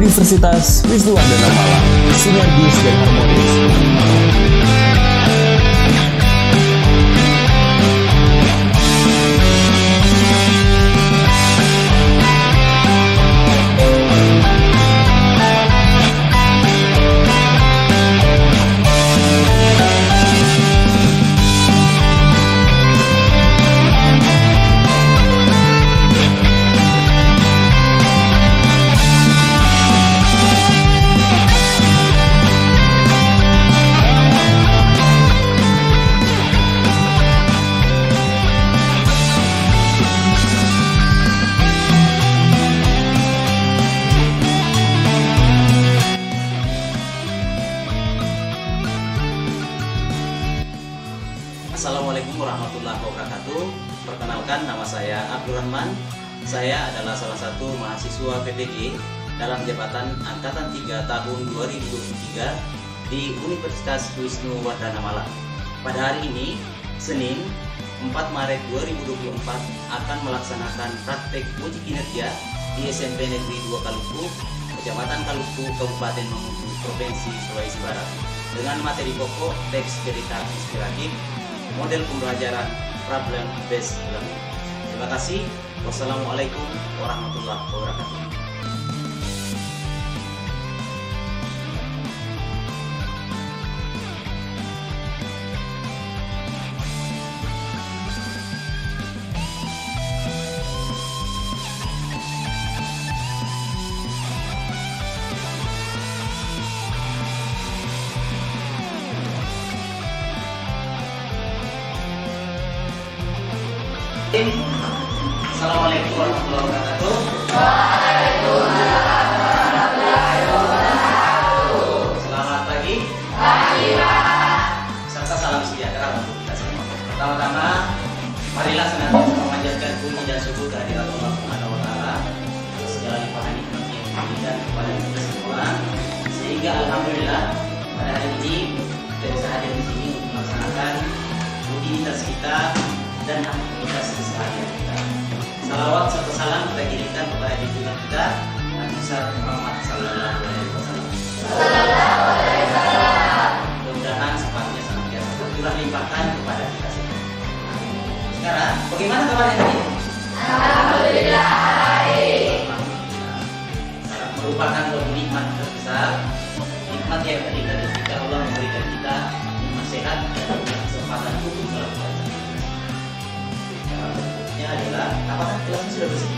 Universitas Wisnuwardana Malang, sinergis dan harmonis. Assalamualaikum warahmatullahi wabarakatuh. Perkenalkan, nama saya Abdurrahman. Saya adalah salah satu mahasiswa PPG dalam jabatan Angkatan 3 tahun 2023 di Universitas Wisnuwardana Malang. Pada hari ini, Senin 4 Maret 2024 akan melaksanakan praktek uji kinerja di SMP Negeri 2 Kaluku, Kecamatan Kaluku, Kabupaten Mamuju, Provinsi Sulawesi Barat, dengan materi pokok teks cerita inspiratif, model pembelajaran problem based learning. Terima kasih. Wassalamualaikum warahmatullahi wabarakatuh. Assalamualaikum warahmatullahi wabarakatuh. Waalaikumsalam warahmatullahi wabarakatuh. Selamat pagi. Pagi, Pak. Serta salam sejahtera untuk kita semua. Pertama-tama, marilah senantiasa memanjatkan puji dan syukur kehadirat Allah Subhanahu wa taala atas segala limpahan nikmat yang diberikan kepada kita semua, sehingga alhamdulillah pada hari ini kita bisa hadir di sini untuk melaksanakan rutinitas kita dan aktivitas keseharian kita. Salawat serta salam kita kirimkan kepada junjungan kita Nabi besar Muhammad Sallallahu Alaihi Wasallam. Mudah-mudahan sifatnya senantiasa tercurah limpahkan kepada kita semua. Sekarang, bagaimana kabarnya tadi? Alhamdulillah baik. Merupakan suatu nikmat terbesar, nikmat yang tadi ketika Allah memberikan kita nikmat sehat dan kesempatan untuk melakukan. Adalah apakah kelasnya sudah bersih?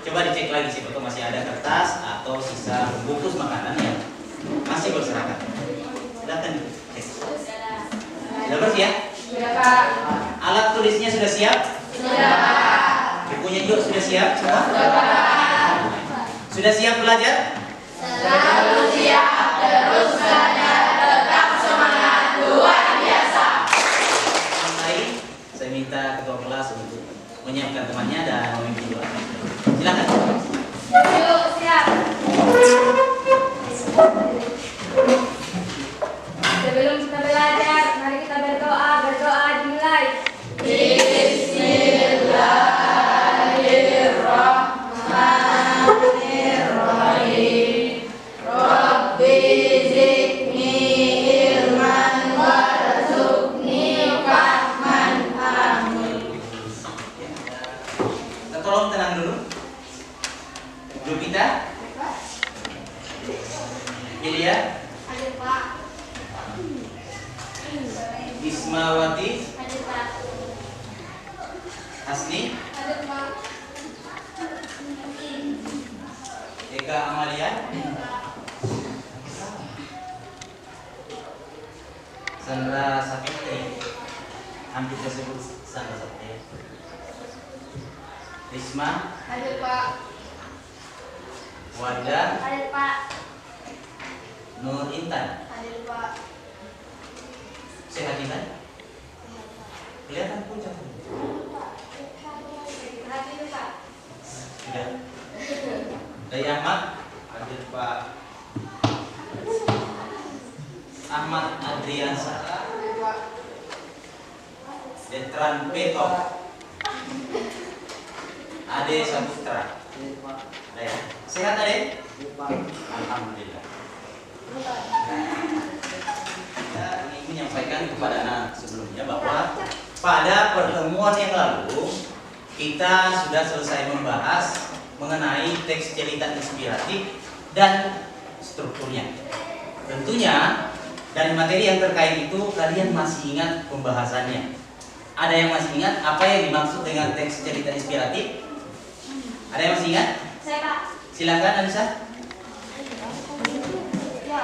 Coba dicek lagi sih, apakah masih ada kertas atau sisa bungkus makanan yang masih berserakan. Silakan dicek. Sudah bersih ya? Sudah, Pak. Alat tulisnya sudah siap? Sudah, Pak. Bukunya juga sudah siap semua? Sudah, Pak. Sudah siap belajar? Selalu siap, terus belajar, tetap semangat, luar biasa. Saya minta ketua kelas untuk menyiapkan temannya dan memimpin doa. Silakan. Yuk, siap. Sebelum kita belajar, mari kita berdoa. Berdoa dimulai. Bismillahirrahmanirrahim. Rabbi zidni ilman warzuqni fahman. Tolong tenang dulu. Guru kita, Ilya, Hadir, Pak. Ismawati, Hadir, Pak. Asni, Hadir, Pak. Eka Amalia, Sandra Sapitri, hampir tersebut Sandra Sapitri, Risma, Hadir, Pak. Wardah, Hadir, Pak. Nur Intan. Hadir, Pak. Sehat Intan? Kelihatan pucat. Hadir, Pak. Sudah. Daya Ahmad, hadir Pak. Ahmad Adriansa, Hadir, Pak. Detran Beto, Ade Saputra. Ya. Sehat Ade? Alhamdulillah. Saya ingin menyampaikan kepada anak sebelumnya bahwa pada pertemuan yang lalu kita sudah selesai membahas mengenai teks cerita inspiratif dan strukturnya. Tentunya dari materi yang terkait itu kalian masih ingat pembahasannya. Ada yang masih ingat apa yang dimaksud dengan teks cerita inspiratif? Ada yang masih ingat? Saya Pak. Silakan Anissa. Ya,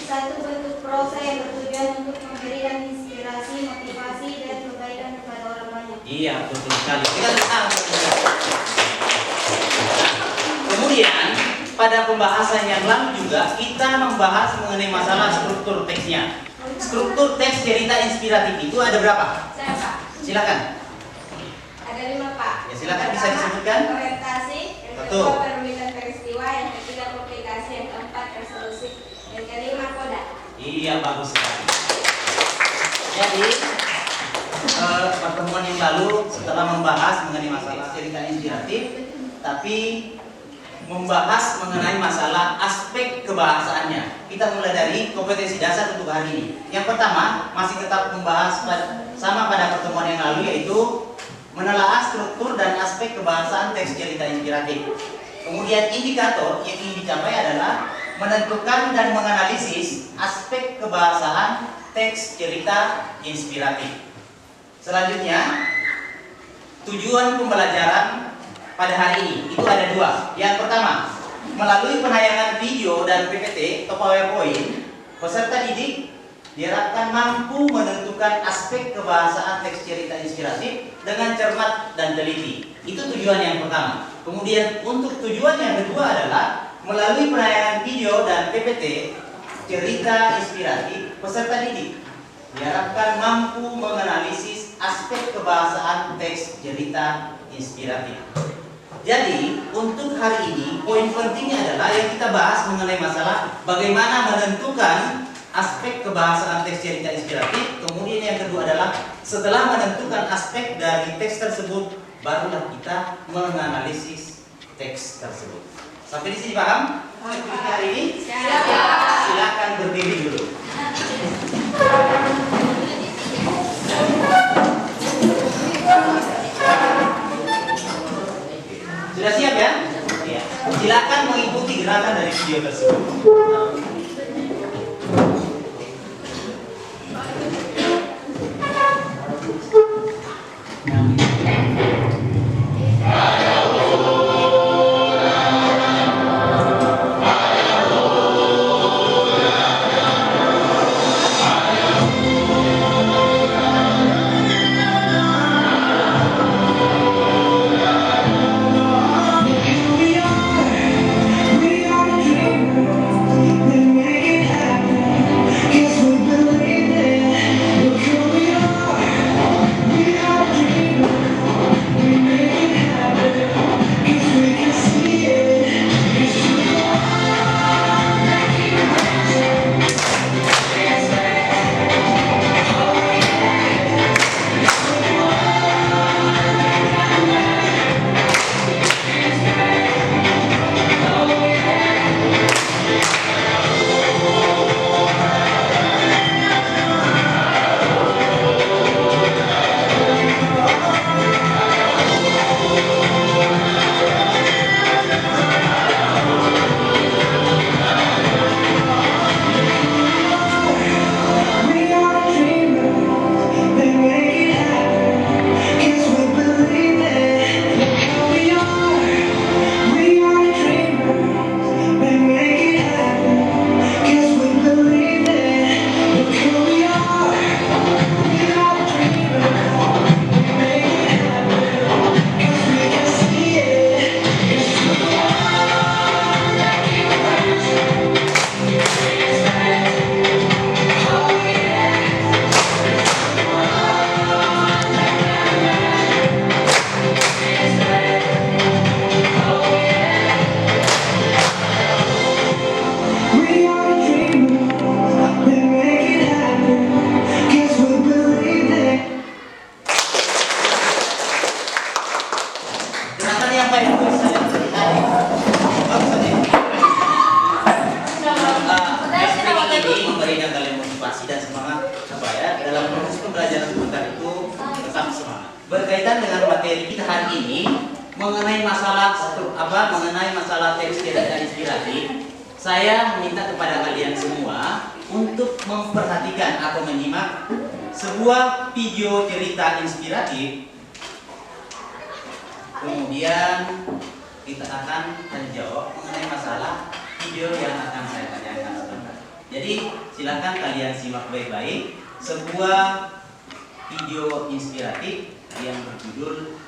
satu bentuk prosa yang bertujuan untuk memberikan inspirasi, motivasi, dan kebaikan kepada orang banyak. Iya, betul sekali. Kita lihat. Kemudian pada pembahasan yang lalu juga kita membahas mengenai masalah struktur teksnya. Struktur teks cerita inspiratif itu ada berapa? Saya Pak. Silakan. Ada 5 Pak. Ya, silakan bisa Pertama, disebutkan. orientasi, yang Betul. kedua perumitan peristiwa, yang ketiga komplikasi, yang keempat resolusi, yang kelima koda. Iya, bagus sekali. Jadi pertemuan yang lalu setelah membahas mengenai masalah cerita inspiratif, tapi membahas mengenai masalah aspek kebahasaannya. Kita mulai dari kompetensi dasar untuk hari ini. Yang pertama masih tetap membahas sama pada pertemuan yang lalu, yaitu menelaah struktur dan aspek kebahasaan teks cerita inspiratif. Kemudian indikator yang ingin dicapai adalah menentukan dan menganalisis aspek kebahasaan teks cerita inspiratif. Selanjutnya, tujuan pembelajaran pada hari ini itu ada 2. Yang pertama, melalui penayangan video dan PPT atau PowerPoint, peserta didik diharapkan mampu menentukan aspek kebahasaan teks cerita inspiratif dengan cermat dan teliti. Itu tujuan yang pertama. Kemudian untuk tujuan yang kedua adalah melalui penayangan video dan PPT cerita inspiratif, peserta didik diharapkan mampu menganalisis aspek kebahasaan teks cerita inspiratif. Jadi untuk hari ini poin pentingnya adalah yang kita bahas mengenai masalah bagaimana menentukan aspek kebahasaan teks cerita inspiratif. Kemudian yang kedua adalah setelah menentukan aspek dari teks tersebut, barulah kita menganalisis teks tersebut. Sampai di sini paham? Aktivitas hari ini? Silakan berdiri dulu. Sudah siap ya? Iya. Silakan mengikuti gerakan dari video tersebut. We are the dreamers. apa yang harus saya hari? Ini memberikan kalian motivasi dan semangat supaya dalam proses pembelajaran sebentar itu tetap semangat. Berkaitan dengan materi kita hari ini mengenai masalah teks tidak inspiratif, saya meminta kepada kalian semua untuk memperhatikan atau menyimak sebuah video cerita inspiratif. Kemudian kita akan menjawab mengenai masalah video yang akan saya tanyakan sebentar. Jadi silakan kalian simak baik-baik sebuah video inspiratif yang berjudul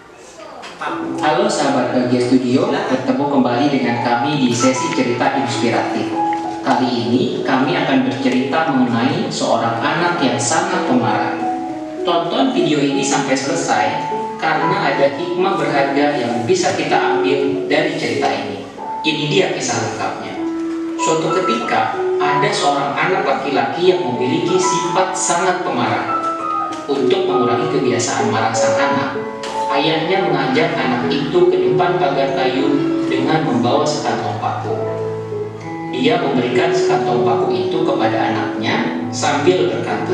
Paku. Halo sahabat Bahagia Studio, bertemu kembali dengan kami di sesi cerita inspiratif. Kali ini kami akan bercerita mengenai seorang anak yang sangat pemarah. Tonton video ini sampai selesai karena ada hikmah berharga yang bisa kita ambil dari cerita ini. Ini dia kisah lengkapnya. Suatu ketika ada seorang anak laki-laki yang memiliki sifat sangat pemarah. Untuk mengurangi kebiasaan marah sang anak, ayahnya mengajak anak itu ke depan pagar kayu dengan membawa sekantong paku. Dia memberikan sekantong paku itu kepada anaknya sambil berkata,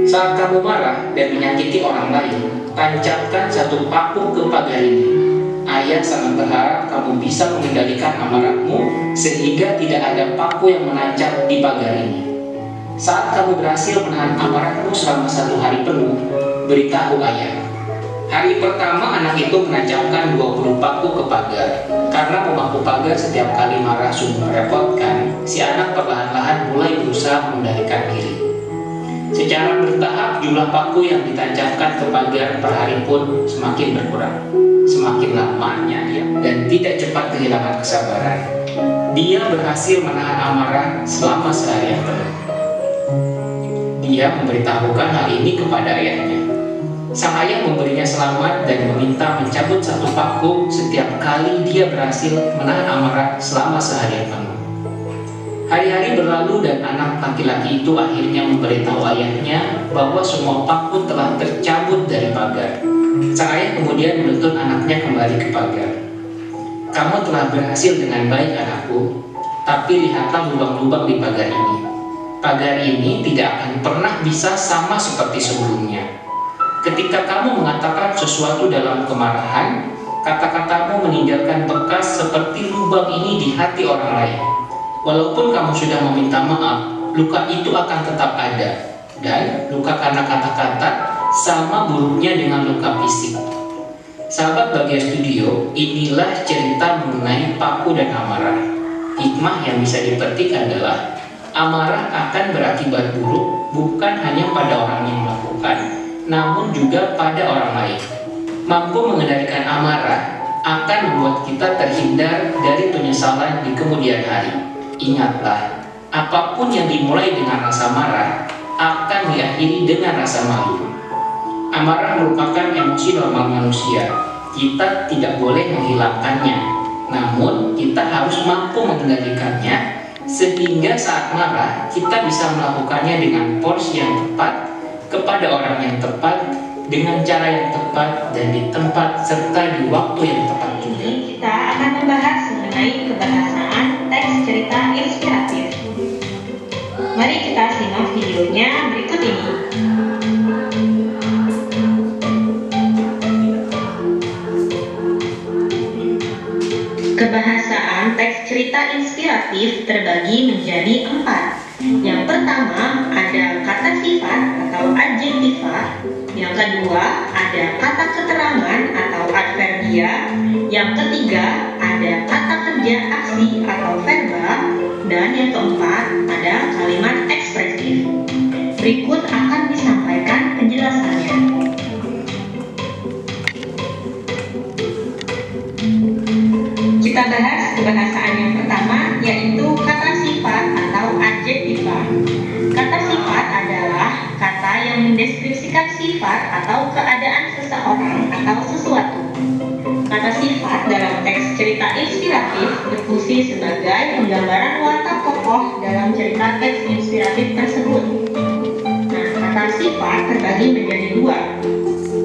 "Saat kamu marah dan menyakiti orang lain, tancapkan satu paku ke pagar ini. Ayah sangat berharap kamu bisa mengendalikan amarahmu sehingga tidak ada paku yang menancap di pagar ini. Saat kamu berhasil menahan amarahmu selama 1 hari penuh, beritahu ayah." Hari pertama anak itu menancapkan 20 paku ke pagar. Karena memaku pagar setiap kali marah sungguh merepotkan, si anak perlahan-lahan mulai berusaha mengendalikan diri. Secara bertahap jumlah paku yang ditancapkan ke pagar per hari pun semakin berkurang. Semakin lamanya dia dan tidak cepat kehilangan kesabaran. Dia berhasil menahan amarah selama seharian penuh. Dia memberitahukan hal ini kepada ayahnya. Sang ayah memberinya selamat dan meminta mencabut 1 paku setiap kali dia berhasil menahan amarah selama seharian penuh. Hari-hari berlalu dan anak laki-laki itu akhirnya memberitahu ayahnya bahwa semua paku telah tercabut dari pagar. Sang ayah kemudian menuntut anaknya kembali ke pagar. "Kamu telah berhasil dengan baik anakku, tapi lihatlah lubang-lubang di pagar ini. Pagar ini tidak akan pernah bisa sama seperti sebelumnya. Ketika kamu mengatakan sesuatu dalam kemarahan, kata-katamu meninggalkan bekas seperti lubang ini di hati orang lain. Walaupun kamu sudah meminta maaf, luka itu akan tetap ada. Dan luka karena kata-kata sama buruknya dengan luka fisik." Sahabat Bahagia Studio, inilah cerita mengenai paku dan amarah. Hikmah yang bisa dipetik adalah amarah akan berakibat buruk bukan hanya pada orang yang melakukan, namun juga pada orang lain. Mampu mengendalikan amarah akan membuat kita terhindar dari penyesalan di kemudian hari. Ingatlah, apapun yang dimulai dengan rasa marah akan diakhiri dengan rasa malu. Amarah merupakan emosi normal manusia. Kita tidak boleh menghilangkannya, namun kita harus mampu mengendalikannya sehingga saat marah kita bisa melakukannya dengan porsi yang tepat, kepada orang yang tepat, dengan cara yang tepat, dan di tempat serta di waktu yang tepat juga. Kita akan membahas mengenai kebahasaan teks cerita inspiratif. Mari kita simak videonya berikut ini. Kebahasaan teks cerita inspiratif terbagi menjadi 4. Yang pertama ada kata sifat atau adjektiva. Yang kedua ada kata keterangan atau adverbia. Yang ketiga ada kata kerja aksi atau verba. Dan yang keempat ada kalimat ekspresif. Berikut akan disampaikan penjelasannya. Kita bahas kebahasaan yang pertama, yaitu kata sifat atau adjektiva. Kata sifat adalah kata yang mendeskripsikan sifat atau keadaan seseorang atau sesuatu. Kata sifat dalam teks cerita inspiratif berfungsi sebagai penggambaran watak tokoh dalam cerita teks inspiratif tersebut. Nah, kata sifat terbagi menjadi 2.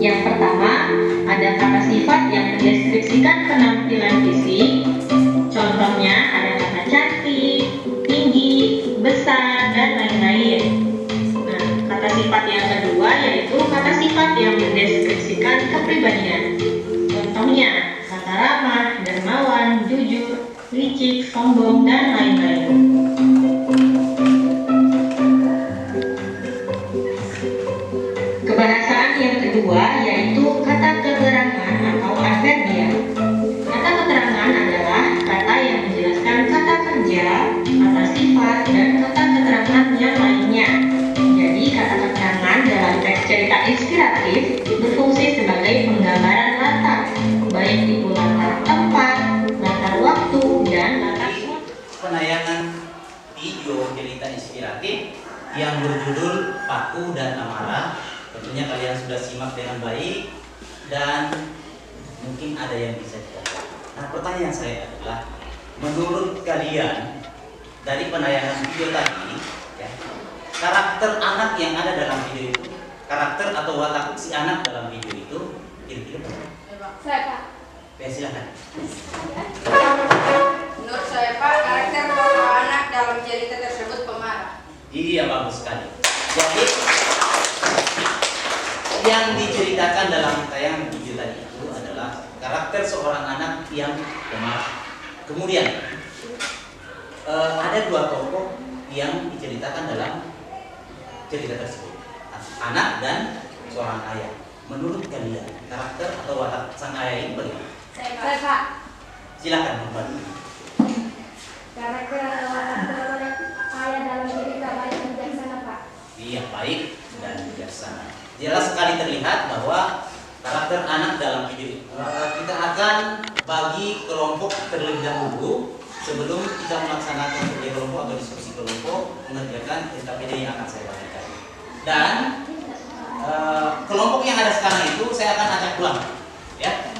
Yang pertama, ada kata sifat yang mendeskripsikan kepribadian. Contohnya, kata ramah, dermawan, jujur, licik, sombong, dan lain-lain. Kebahasaan yang kedua yaitu kata keterangan atau adverbial. Kata keterangan adalah kata yang menjelaskan kata kerja, kata sifat, dan kata keterangan yang lainnya. Jadi kata keterangan dalam teks cerita inspiratif berfungsi sebagai penggambaran latar, baik itu latar tempat, latar waktu, dan latar Penayangan video cerita inspiratif yang berjudul Paku dan Amarah. Tentunya kalian sudah simak dengan baik dan mungkin ada yang bisa ditanya. Nah, pertanyaan saya adalah, menurut kalian dari penayangan video tadi, ya, karakter anak yang ada dalam video itu, karakter atau watak si anak dalam video itu, kira-kira apa? Saya, Pak. Ya, silakan. Menurut saya, Pak, karakter tokoh anak dalam cerita tersebut pemarah. Iya, bagus sekali. Jadi yang diceritakan dalam tayangan video tadi itu adalah karakter seorang anak yang pemarah. Kemudian ada dua tokoh yang diceritakan dalam cerita tersebut, anak dan seorang ayah. Menurut kalian karakter atau watak sang ayah ini bagaimana? Saya, Pak. Silakan membantu. Karakter atau watak seorang ayah dalam cerita baik dan bijaksana, Pak. Iya, baik dan bijaksana. Jelas sekali terlihat bahwa karakter anak dalam video itu. Kita akan bagi kelompok terlebih dahulu sebelum kita melaksanakan kerja kelompok atau diskusi kelompok mengerjakan SKPD yang akan saya bagikan. Dan kelompok yang ada sekarang itu saya akan ajak pulang, ya.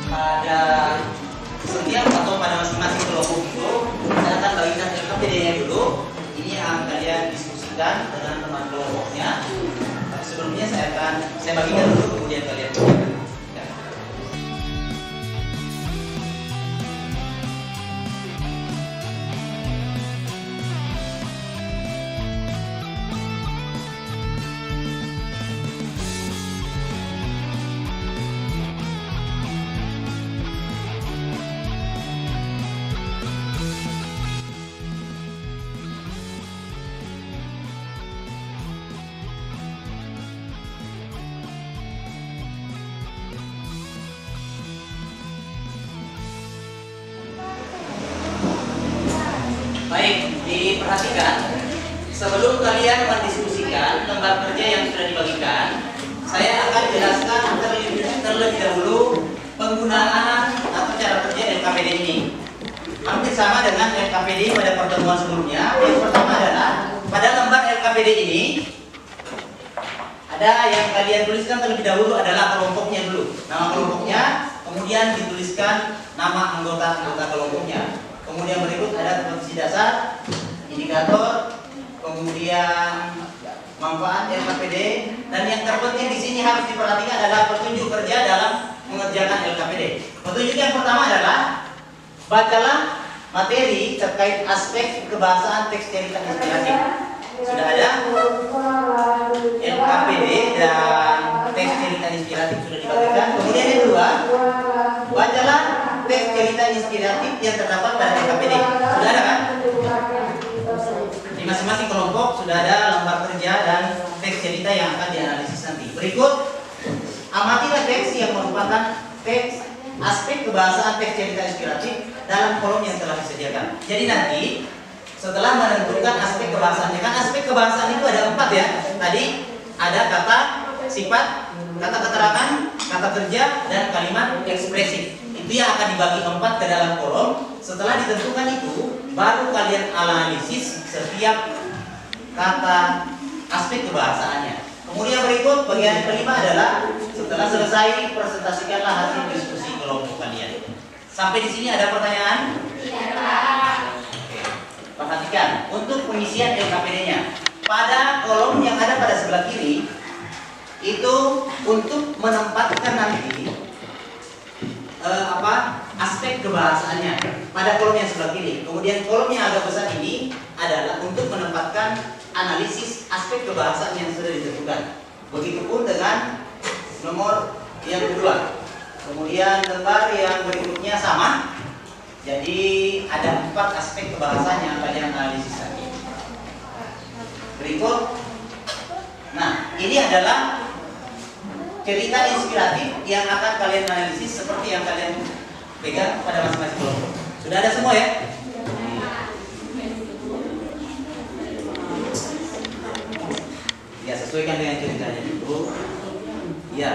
Pada setiap atau pada masing-masing kelompok itu saya akan bagikan LKPD-nya dulu. Ini yang akan kalian diskusikan dengan teman kelompoknya. Tapi sebelumnya saya bagikan dulu, kemudian kalian bagikan. Ya. Baik, diperhatikan. Sebelum kalian mendiskusikan lembar kerja yang sudah dibagikan, saya akan jelaskan terlebih dahulu penggunaan atau cara kerja LKPD ini. Hampir sama dengan LKPD pada pertemuan sebelumnya. Yang pertama adalah pada lembar LKPD ini ada yang kalian tuliskan terlebih dahulu adalah kelompoknya dulu, nama kelompoknya, kemudian dituliskan nama anggota kelompoknya. Kemudian berikut ada komposisi dasar, indikator, kemudian manfaat LKPD, dan yang terpenting di sini harus diperhatikan adalah petunjuk kerja dalam mengerjakan LKPD. Petunjuk yang pertama adalah bacalah materi terkait aspek kebahasaan teks cerita inspiratif. Sudah ada LKPD dan teks cerita inspiratif sudah dibagikan. Kemudian yang kedua, bacalah teks cerita inspiratif yang terdapat pada LKPD. Sudah ada kan? Di masing-masing kelompok sudah ada lembar kerja dan teks cerita yang akan dianalisis nanti. Berikut, amatilah teks yang merupakan teks aspek kebahasaan teks cerita inspiratif dalam kolom yang telah disediakan. Jadi nanti setelah menentukan aspek kebahasaannya, kan aspek kebahasaan itu ada 4 ya. Tadi ada kata sifat, kata keterangan, kata kerja, dan kalimat ekspresif. Itu yang akan dibagi 4 ke dalam kolom. Setelah ditentukan itu, baru kalian analisis setiap kata aspek kebahasaannya. Kemudian berikut bagian kelima adalah setelah selesai presentasikanlah hasil diskusi kelompok kalian. Sampai di sini ada pertanyaan? Oke. Perhatikan untuk pengisian LKPD-nya. Pada kolom yang ada pada sebelah kiri itu untuk menempatkan nanti aspek kebahasaannya pada kolom yang sebelah kiri. Kemudian kolom yang agak besar ini adalah untuk menempatkan analisis aspek kebahasaan yang sudah ditentukan. Begitupun dengan nomor yang kedua. Kemudian lembar yang berikutnya sama. Jadi ada 4 aspek kebahasaan yang kalian analisis tadi. Berikut. Nah, ini adalah cerita inspiratif yang akan kalian analisis seperti yang kalian pegang pada masing-masing kelompok. Sudah ada semua ya? Ya, sesuaikan dengan ceritanya dulu. Ya,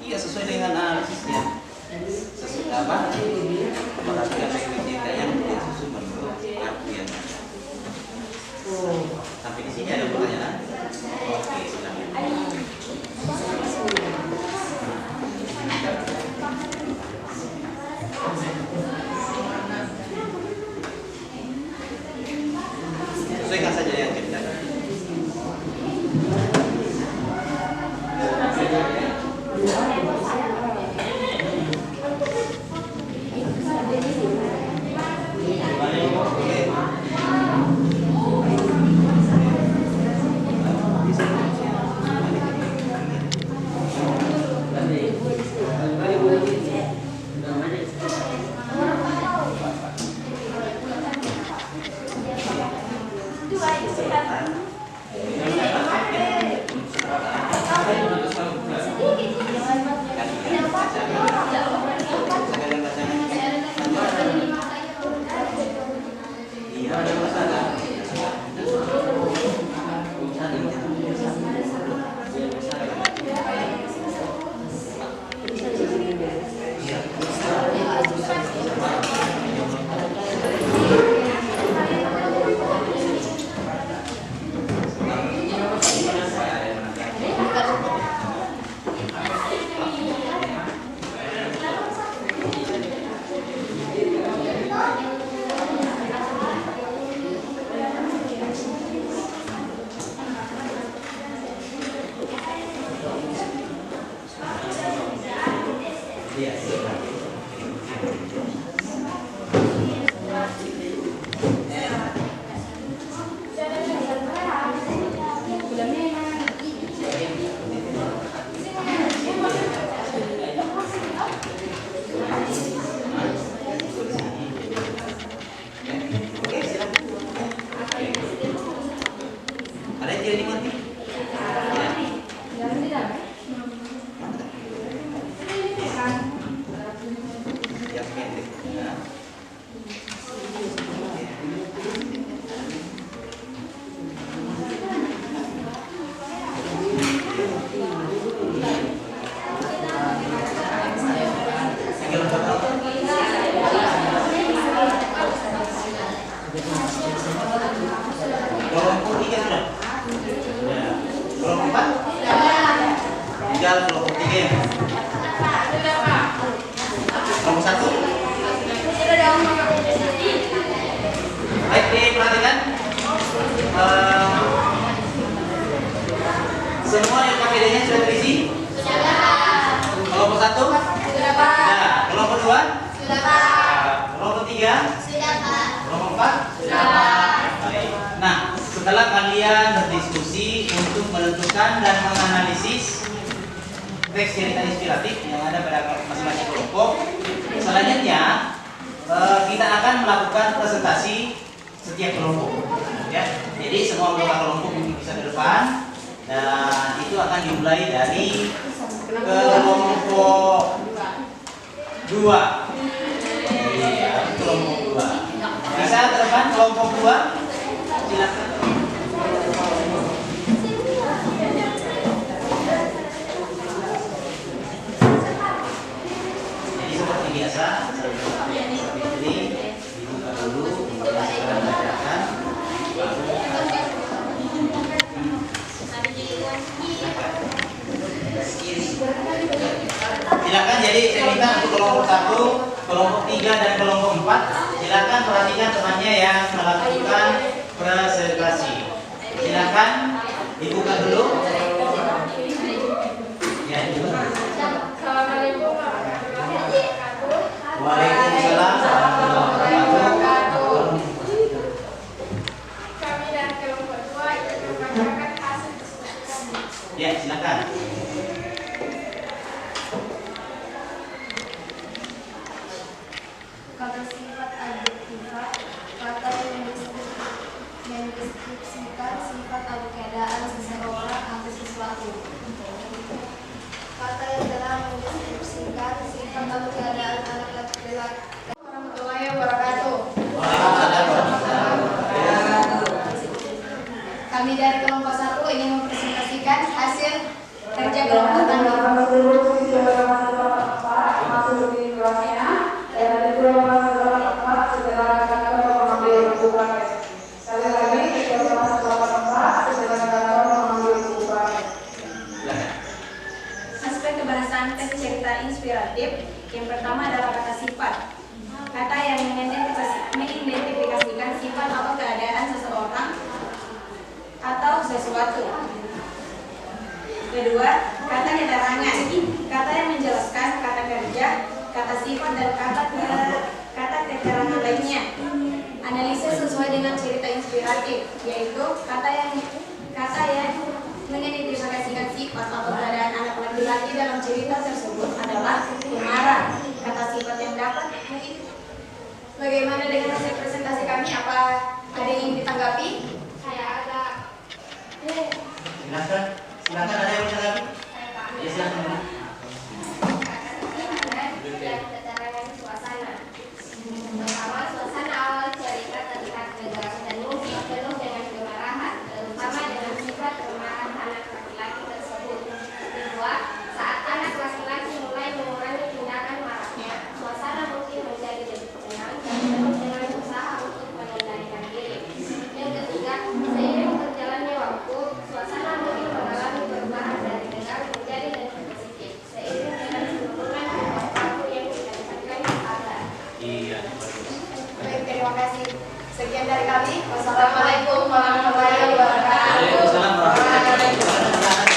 iya sesuai dengan analisisnya. Sesuai apa? Perhatikan baik-baik ceritanya kemudian susun menurut artian. Sampai di sini ada pertanyaan? Oke, silakan. Sesuaikan saja yang ceritanya. Semua LKPD-nya sudah terisi? Sudah. Kelompok 1? Sudah, Pak. Sudah. Kelompok 2? Sudah, Pak. Kelompok 3? Sudah, Pak. Kelompok 4? Sudah, Pak. Baik. Nah, setelah kalian berdiskusi untuk menentukan dan menganalisis teks cerita inspiratif yang ada pada masing-masing kelompok, Selanjutnya kita akan melakukan presentasi setiap kelompok. Ya, jadi semua anggota kelompok bisa ke depan dan itu akan dimulai dari kelompok 2. Iya, kelompok 2. Bisa ke depan kelompok 2? Silakan. Jadi seperti biasa, ini dibuka dulu, kita bacakan. Silakan, jadi saya minta untuk kelompok 1, kelompok 3 dan kelompok 4 silakan perhatikan temannya yang melakukan presentasi. Silakan dibuka dulu. Ya, dibuka. Assalamualaikum warahmatullahi wabarakatuh. Waalaikumsalam warahmatullahi wabarakatuh. Kami dari kelompok 2 ikut membacakan hasil diskusi. Ya, silakan. Kata sifat adjektiva, kata yang mendeskripsikan sifat atau keadaan seseorang atau sesuatu. Kata yang telah mendeskripsikan sifat atau keadaan anak laki-laki. Warahmatullahi wabarakatuh. Kami dari kelompok 1 ingin mempresentasikan hasil kerja kelompok kami. Aspek kebahasaan tes cerita inspiratif yang pertama adalah kata sifat. Kata yang mengidentifikasikan sifat atau keadaan seseorang atau sesuatu. Kedua, kata keterangan. Kata yang menjelaskan kata kerja, kata sifat dan kata keterangan lainnya. Analisis sesuai dengan cerita inspiratif, yaitu kata yang mengidentifikasikan sifat atau keadaan anak laki-laki dalam cerita tersebut adalah pemarah. Kata sifat yang dapat. Bagaimana dengan hasil presentasi kami? Apa ada yang ingin ditanggapi? Saya ada. Silakan. Silakan, ada yang menanggapi? Ya, silakan. Dan keterangan suasana. Pertama, suasana awal cerita terlihat tegang dan mungkin penuh dengan kemarahan, terutama dengan sifat kemarahan anak laki-laki tersebut. Kedua, saat anak laki-laki mulai mengurangi tindakan marahnya, suasana mungkin menjadi lebih tenang dan penuh dengan usaha untuk mengendalikan diri. Yang ketiga, seiring berjalannya waktu, suasana mungkin mengalami perubahan dari tegang menjadi lebih positif, seiring dengan penurunan perilaku yang dikatakan ada. Iya, bagus. Baik, terima kasih. Sekian dari kami. Wassalamualaikum warahmatullahi wabarakatuh. Waalaikumsalam warahmatullahi wabarakatuh.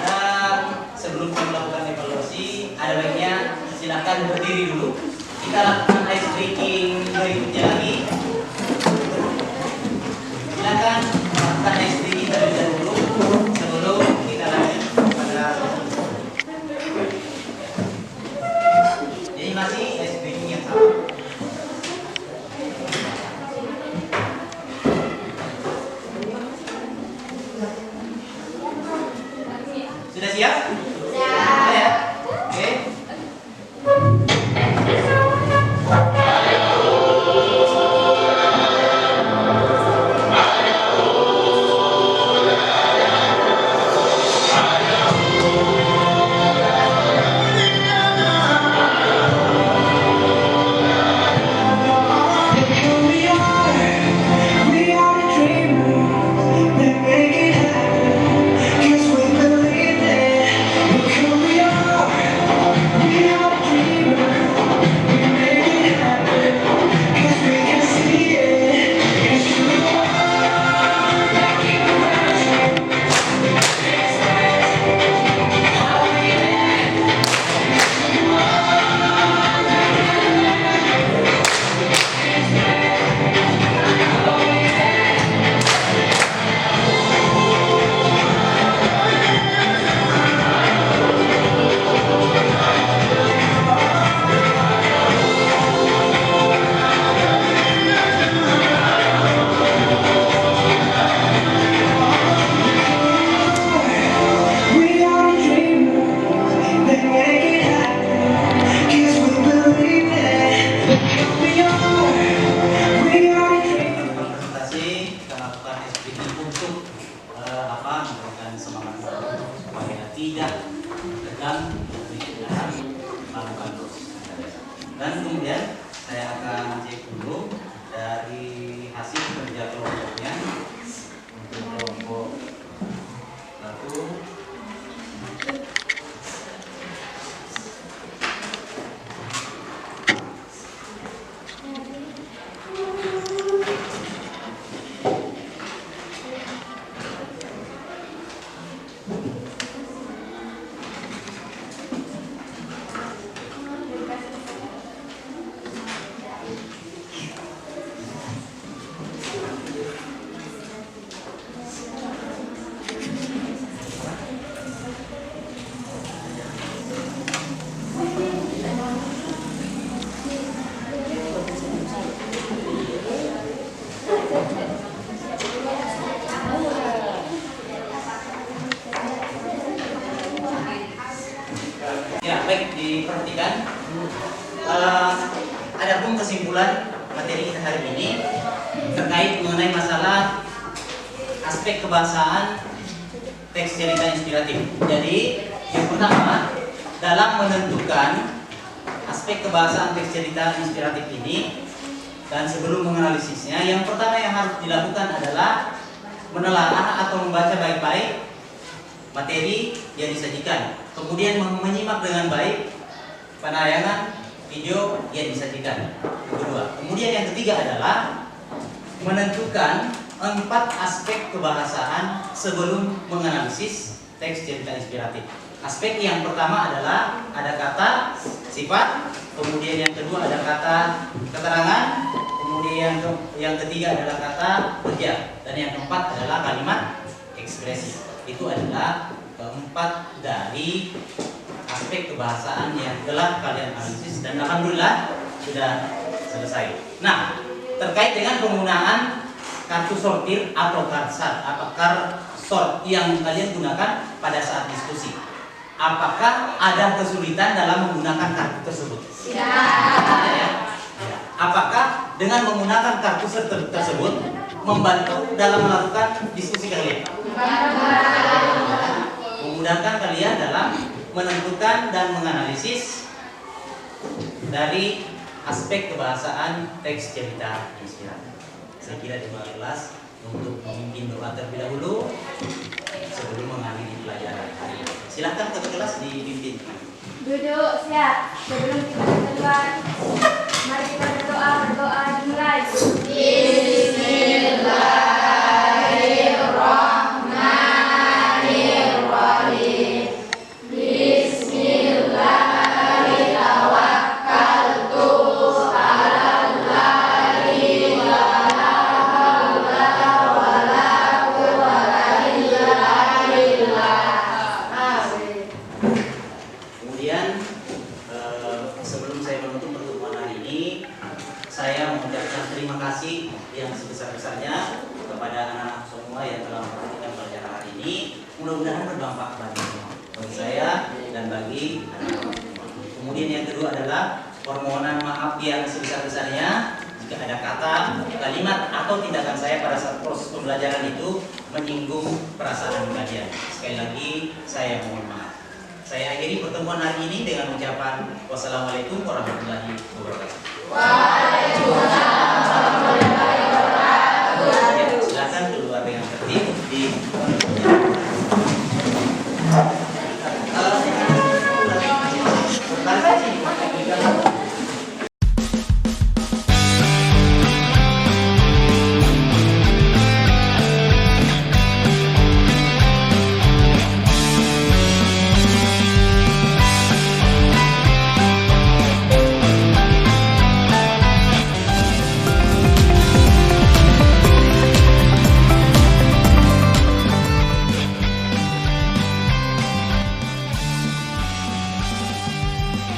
Dan sebelum kita melakukan evaluasi, ada baiknya silakan berdiri dulu. Kita lakukan ice breaking berikutnya lagi. Silakan lakukan ice breaking terlebih dahulu sebelum kita lanjut pada. Jadi masih ice breaking yang sama. Sudah siap? Siap. Ya. Oke. We are the dreamers that make it happen. 'Cause we believe it. hari ini terkait mengenai masalah aspek kebahasaan teks cerita inspiratif. Jadi yang pertama, dalam menentukan aspek kebahasaan teks cerita inspiratif ini dan sebelum menganalisisnya, yang pertama yang harus dilakukan adalah menelaah atau membaca baik-baik materi yang disajikan, kemudian menyimak dengan baik penayangan video yang disajikan. Yang kedua, kemudian yang ketiga adalah menentukan 4 aspek kebahasaan sebelum menganalisis teks cerita inspiratif. Aspek yang pertama adalah ada kata, sifat, kemudian yang kedua ada kata keterangan, kemudian yang ketiga adalah kata kerja, dan yang keempat adalah kalimat ekspresi. Itu adalah keempat dari aspek kebahasaan yang telah kalian analisis dan alhamdulillah sudah selesai. Nah, terkait dengan penggunaan kartu sortir atau sort yang kalian gunakan pada saat diskusi, apakah ada kesulitan dalam menggunakan kartu tersebut? Ya. Apakah dengan menggunakan kartu tersebut membantu dalam melakukan diskusi kalian? Memudahkan kalian dalam menentukan dan menganalisis dari aspek kebahasaan teks cerita inspiratif. Saya kira demikian kelas untuk memimpin doa terlebih dahulu sebelum mengakhiri pelajaran hari ini. Silakan ke kelas dipimpin. Duduk siap. Sebelum kita keluar, mari kita berdoa dimulai. Bismillahirrahmanirrahim. Bismillahirrahmanirrahim. Sebelum saya menutup pertemuan hari ini, saya mengucapkan terima kasih yang sebesar-besarnya kepada anak-anak semua yang telah memperhatikan pelajaran hari ini. Mudah-mudahan berdampak bagi saya dan bagi anak-anak semua. Kemudian yang kedua adalah permohonan maaf yang sebesar-besarnya jika ada kata, kalimat atau tindakan saya pada saat proses pembelajaran itu menyinggung perasaan kalian. Sekali lagi saya mohon maaf. Saya akhiri pertemuan hari ini dengan ucapan wassalamualaikum warahmatullahi wabarakatuh. Waalaikumsalam.